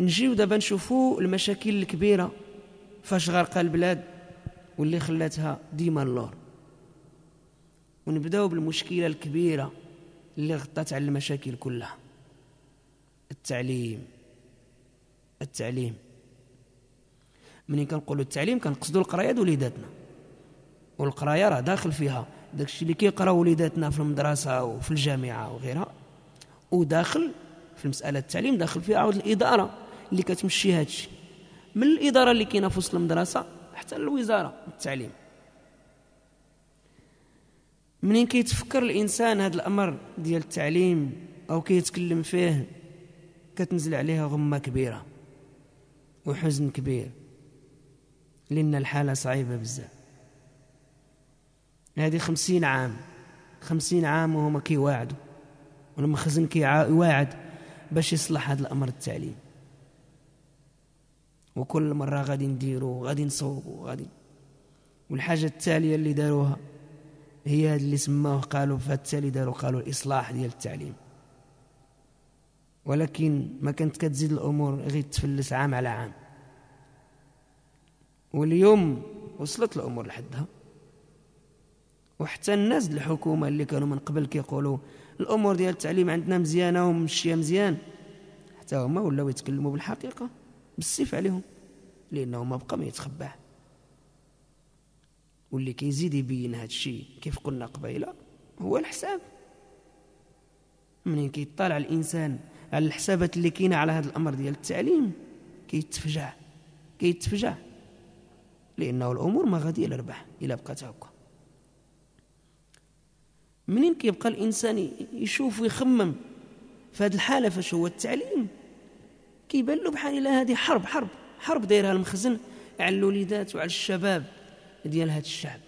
نجيو دابا نشوفوا المشاكل الكبيره فاش غارقه البلاد واللي خلاتها ديما اللور، ونبداو بالمشكله الكبيره اللي غطات على المشاكل كلها: التعليم. منين كنقولوا التعليم كنقصدوا القرايه د وليداتنا، والقرايه راه داخل فيها داكشي اللي كيقراو وليداتنا في المدرسه وفي الجامعه وغيرها، وداخل في مساله التعليم داخل فيها عاود الاداره اللي كتمشي هادشي، من الاداره اللي كاينه في وسط المدرسه حتى الوزاره التعليم. منين كيتفكر الانسان هذا الامر ديال التعليم او كيتكلم فيه كتنزل عليها غمه كبيره وحزن كبير، لان الحاله صعيبه بزاف. هذه 50 عام وهما كيواعدوا، والمخزن كيواعد باش يصلح هذا الامر التعليم، وكل مره غادي نديروا غادي نصوبوا غادي. والحاجه التاليه اللي داروها هي هذا اللي سموه قالوا فالتالي قالوا الاصلاح ديال التعليم، ولكن ما كانت كتزيد الامور غير تفلس عام على عام. واليوم وصلت الامور لحدها، وحتى الناس ديال الحكومه اللي كانوا من قبل كيقولوا الامور ديال التعليم عندنا مزيانه ومشيه مزيان، حتى هما ولاو يتكلموا بالحقيقه بالسيف عليهم، لانه ما بقى ما يتخباه. واللي كيزيد يبين هذا الشيء كيف قلنا قبيله هو الحساب. منين كيطالع الانسان على الحسابات اللي كاينه على هذا الامر ديال التعليم كيتفجع، لانه الامور ما غادي الا ربح الا بقات هكا. منين كيبقى الانسان يشوف ويخمم في هذه الحاله فاش هو التعليم، كيبان له بحال الا هذه حرب دايرها المخزن على الوليدات وعلى الشباب ديال هذا الشعب،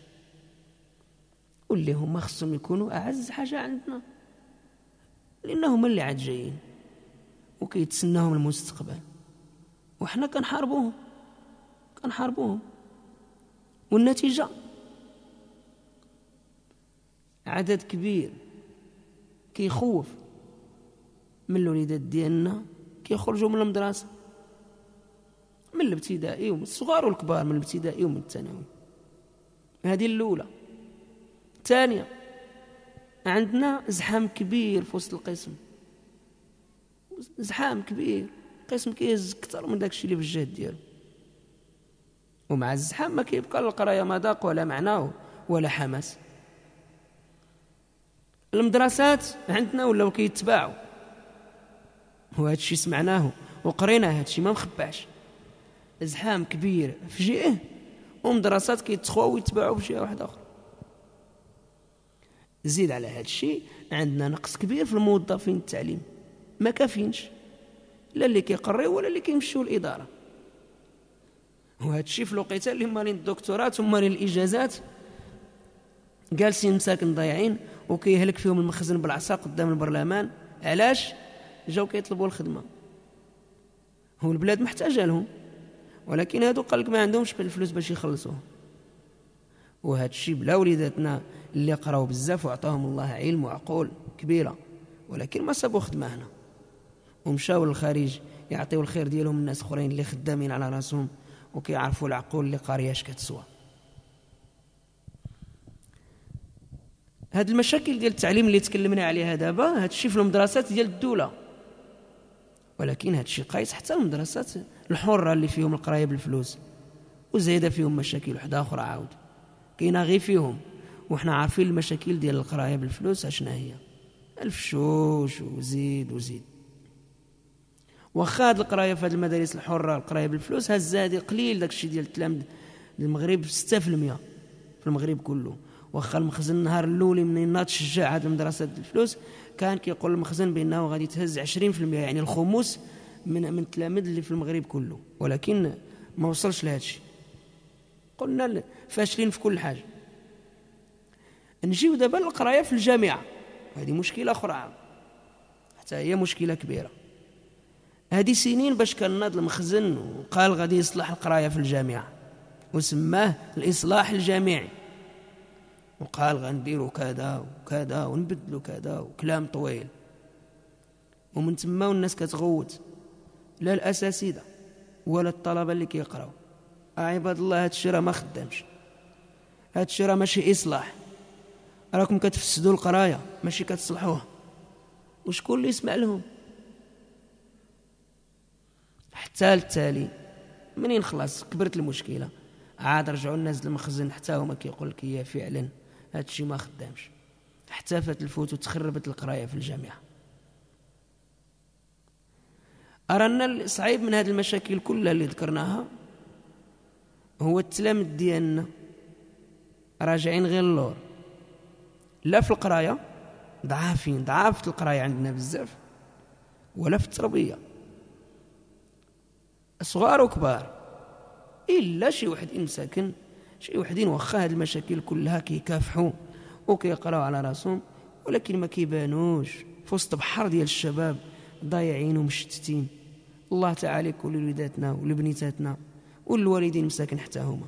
واللي هما خصهم يكونوا اعز حاجه عندنا، لانهم هما اللي عاد جايين وكيتسناهم المستقبل، وحنا كنحاربوهم. والنتيجه عدد كبير كيخوف من الوليدات ديالنا كيخرجوا من المدرسه، من الابتدائي ومن الصغار والكبار، من الابتدائي ومن الثانوي. هذه الاولى. ثانيا، عندنا زحام كبير في وسط القسم، زحام كبير، قسم كيهز اكثر من داكشي اللي بالجهد ديالو، ومع الزحام ما كيبقى للقرايه مذاق ولا معنى ولا حماس. المدرسات عندنا ولاو كيتباعوا، وهذا الشيء سمعناه وقريناه، هذا الشيء ما مخبعش. زحام كبير في جهه ومدرسات كيتخواو ويتباعوا في جهه واحده اخرى. زيد على هذا الشيء عندنا نقص كبير في الموظفين التعليم، ما كافينش لا اللي كيقريو ولا اللي كيمشيو الاداره. وهذا الشيء في الوقيته اللي مالين الدكتورات ومالين الاجازات جالسين مساكن ضايعين وكيهلك فيهم المخزن بالعصا قدام البرلمان. علاش؟ جاو كيطلبوا الخدمه، هو البلاد محتاجه لهم، ولكن هادو قال لك ما عندهمش الفلوس باش يخلصوه. وهذا الشيء بلا وليداتنا اللي قراو بزاف وعطاهم الله علم وعقول كبيره، ولكن ما سابوا خدمه هنا ومشاو للخارج يعطيو الخير ديالهم الناس اخرين اللي خدامين على راسهم وكيعرفوا العقول اللي قارياش كتسوى. هاد المشاكل ديال التعليم اللي تكلمنا عليها دابا، هاد الشيء في المدرسات ديال الدوله، ولكن هاد الشيء قايس حتى المدرسات الحره اللي فيهم القرايه بالفلوس، وزايده فيهم مشاكل وحده اخرى عاود كاينه غير فيهم. وحنا عارفين المشاكل ديال القرايه بالفلوس اشنا هي، الفشوش وزيد. واخا هاد القرايه في هاد المدارس الحره القرايه بالفلوس هزادي قليل داكشي ديال التلامذ المغرب 6% في المغرب كله. واخا المخزن النهار الاولي منين ناض شجاع هاد المدرسات الفلوس كان كيقول المخزن بانه غادي تهز 20%، يعني الخمس من التلامذ اللي في المغرب كله، ولكن ما وصلش لهذا الشيء. قلنا فاشلين في كل حاجه. نجيو دابا للقرايه في الجامعه، هذه مشكله اخرى حتى هي مشكله كبيره. هذه سنين باش كان ناض المخزن وقال غادي يصلح القرايه في الجامعه وسماه الاصلاح الجامعي، وقال غنديروا كذا وكذا ونبدلوا كذا وكلام طويل، ومن تما والناس كتغوت لا الأساتذة ولا الطلبة اللي كيقراو. عباد الله، هاد الشيء راه ما خدامش، هاد الشيء راه ماشي إصلاح، راكم كتفسدوا القراية ماشي كتصلحوها. وشكون اللي يسمع لهم؟ حتى التالي منين خلاص كبرت المشكلة عاد رجعوا الناس للمخزن، حتى هما كيقول لك يا فعلا هاد الشيء ما خدامش، حتى فات الفوت وتخربت القراية في الجامعة. أرانا الصعيب من هذه المشاكل كلها اللي ذكرناها هو التلاميذ ديالنا راجعين غير اللور، لا في القراية ضعافين، ضعافة القراية عندنا بزاف، ولا في التربية صغار وكبار، إلا شي واحد مساكن، شي وحدين واخا هاد المشاكل كلها كيكافحوا وكيقراو على راسهم، ولكن ما كيبانوش في وسط بحر ديال الشباب ضايعين ومشتتين. الله تعالى يكون لوليداتنا ولبنيتاتنا والوالدين مساكن حتى هما.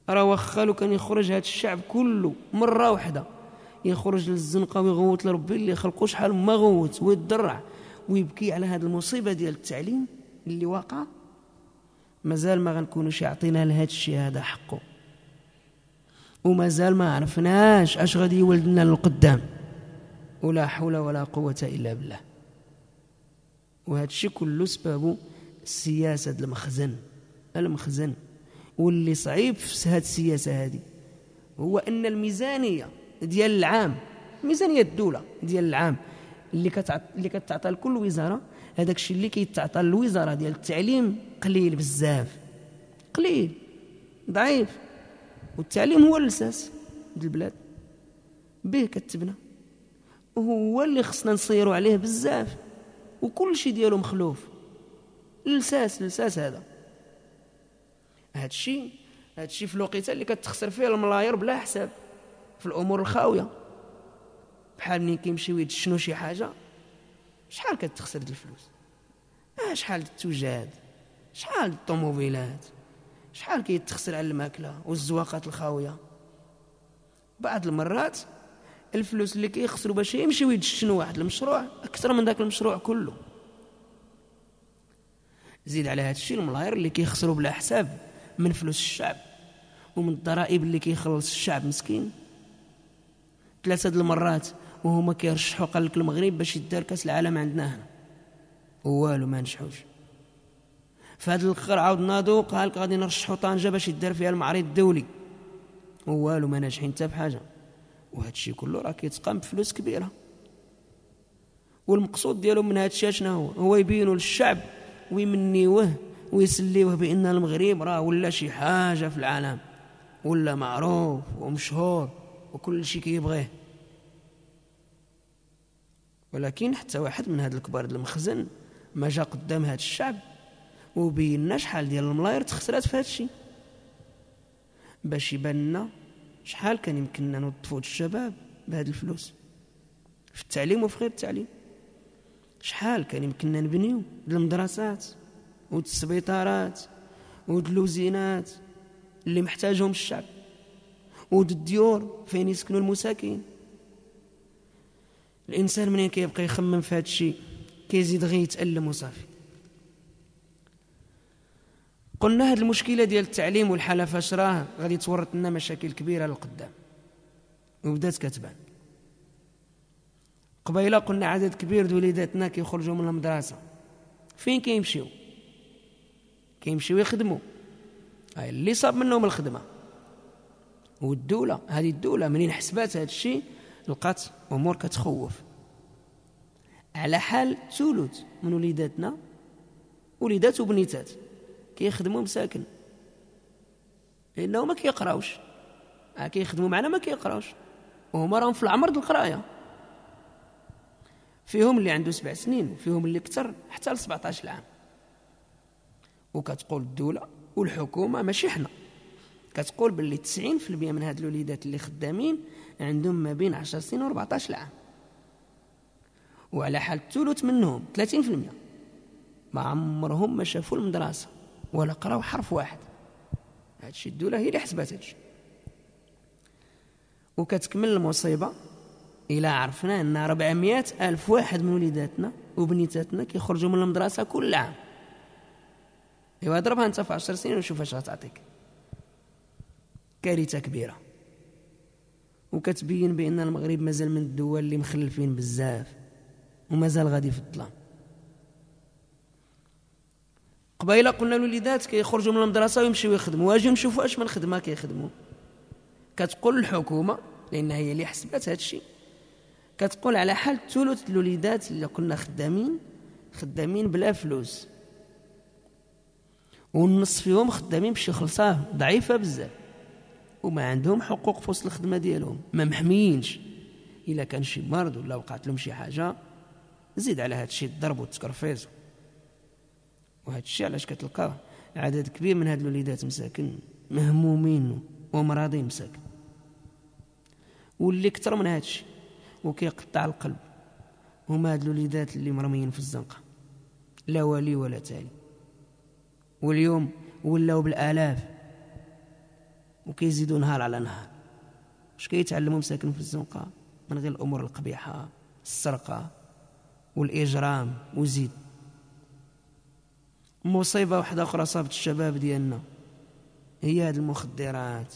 راه واخا لو كان يخرج هاد الشعب كله مرة واحدة، يخرج للزنقة ويغوت لربي اللي خلقو شحال ما غوت، ويتضرع ويبكي على هاد المصيبة ديال التعليم اللي واقع، مازال ما غنكونوش يعطينا لهاد الشيء هذا حقه، ومازال ما عرفناش اش غادي يولدنا للقدام، ولا حول ولا قوة إلا بالله. وهذا الشيء كله سببه السياسة المخزن. واللي صعيب في هذه السياسة هذه هو أن الميزانية ديال العام، ميزانية الدولة ديال العام اللي كتعطى لكل وزارة، هذاك الشيء اللي كيتعطى للوزارة ديال التعليم قليل بزاف، قليل ضعيف. والتعليم هو الأساس ديال البلاد، به كتبنى، وهو اللي خصنا نصيروا عليه بزاف، وكل شيء ديالو مخلوف. الأساس هذا. هذا الشيء في الوقيته اللي كتخسر فيه الملايير بلا حساب في الأمور الخاوية، بحال ملي كيمشيو يدشنوا شي حاجة، شحال كتخسر د الفلوس، شحال د التوجاد، شحال د الطوموبيلات، شحال كيتخسر على الماكلة والزواقات الخاوية. بعض المرات الفلوس اللي كيخسروا باش يمشيو يدشنوا واحد المشروع أكثر من ذاك المشروع كله. زيد على هذا الشيء الملايير اللي كيخسروا بلا حساب من فلوس الشعب ومن الضرائب اللي كيخلص الشعب مسكين. 3 المرات وهما كيرشحوا، قال لك المغرب باش يدار كاس العالم عندنا هنا، والو ما نجحوش. فهاد الاخر عاود ناضوا قال لك غادي نرشحوا طنجة باش يدار فيها المعرض الدولي، والو ما ناجحين حتى بحاجه. وهذا الشيء كله راه كيتقام بفلوس كبيره. والمقصود ديالهم من هذا الشيء شنو هو يبينوا للشعب ويمنيوه ويسليوه بان المغرب راه ولا شي حاجه في العالم، ولا معروف ومشهور وكل شيء كيبغيه. ولكن حتى واحد من هاد الكبار ديال المخزن ما جا قدام هاد الشعب وبينا شحال ديال الملايير تخسرات في هاد الشيء، باش يبان لنا شحال كان يمكننا نوظفوا الشباب بهاد الفلوس في التعليم وفي غير التعليم. شحال كان يمكننا نبنيو المدرسات والسبيطارات واللوزينات اللي محتاجهم الشعب، والديور فين يسكنوا المساكين. الانسان منين كيبقى يخمم في هذا الشيء كيزيد غير يتألم وصافي. قلنا هذه المشكله ديال التعليم والحاله فاش راه غادي تورط لنا مشاكل كبيره للقدام، وبدات كتبان. قبيله قلنا عدد كبير ديال وليداتنا كيخرجوا من المدرسه، فين كيمشيو يخدموا، اللي صاب منهم الخدمه. والدوله هذه الدوله منين حسبات هذا الشيء لقات امور كتخوف. على حال ثلث من وليداتنا، وليدات وبنيتات، كيخدموا مساكن لانهم ما كيقراوش، كيخدموا معنا ما كيقراوش، وهما راهم في العمر ديال القرايه. فيهم اللي عنده 7 سنين وفيهم اللي اكثر حتى ل 17 عام. وكتقول الدوله والحكومه ماشي حنا، كتقول باللي 90% من هاد الوليدات اللي خدامين عندهم ما بين 10 سنين و 14 عام، وعلى حال ثلث منهم 30% ما عمرهم ما شافوا المدرسه ولا قراو حرف واحد. هاد الشيء الدوله هي اللي حسبات هاد الشيء. وكتكمل المصيبه الى عرفنا ان 400,000 واحد من وليداتنا وبنيتاتنا كيخرجوا من المدرسه كل عام. ايوا ضربها انت في 10 سنين وشوف اش غتعطيك. كارثه كبيره، وكتبين بان المغرب مازال من الدول اللي مخلفين بزاف ومازال غادي في الظلام. قبيله قلنا الوليدات كيخرجوا من المدرسه ويمشيو يخدموا، واجيو نشوفوا اش من خدمه كيخدموا. كتقول الحكومه لان هي اللي حسبات هذا الشيء، كتقول على حال ثلث الوليدات اللي كنا خدامين بلا فلوس، والنص فيهم خدامين بشي خلصه ضعيفه بزاف وما عندهم حقوق في وسط الخدمه ديالهم، ما محميينش. الا كان شي مرض ولا وقعت لهم شي حاجه زيد على هذا الشيء الضرب والتكرفيز. وهذا الشيء علاش كتلقى عدد كبير من هاد الوليدات مساكن مهمومين ومراضين مساكن. واللي كثر من هذا الشيء وكيقطع القلب هما هاد الوليدات اللي مرميين في الزنقه، لا ولي ولا تالي. واليوم ولاو بالالاف وكيزيدوا نهار على نهار. واش كيتعلموا مساكن في الزنقه؟ من غير الامور القبيحه، السرقه والاجرام وزيد. مصيبه واحده اخرى صابت الشباب ديالنا هي هاد المخدرات،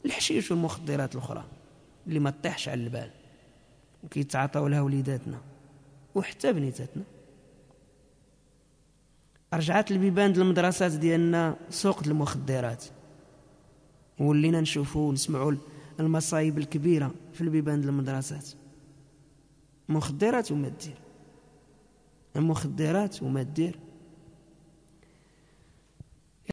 الحشيش والمخدرات الاخرى اللي ما تطيحش على البال وكيتعاطاو لها وليداتنا وحتى بنيتاتنا. رجعت البيبان ديال المدرسات ديالنا سوق المخدرات، ولينا نشوفوا ونسمعوا المصايب الكبيره في البيبان ديال المدرسات. مخدرات وما دير، المخدرات وما دير.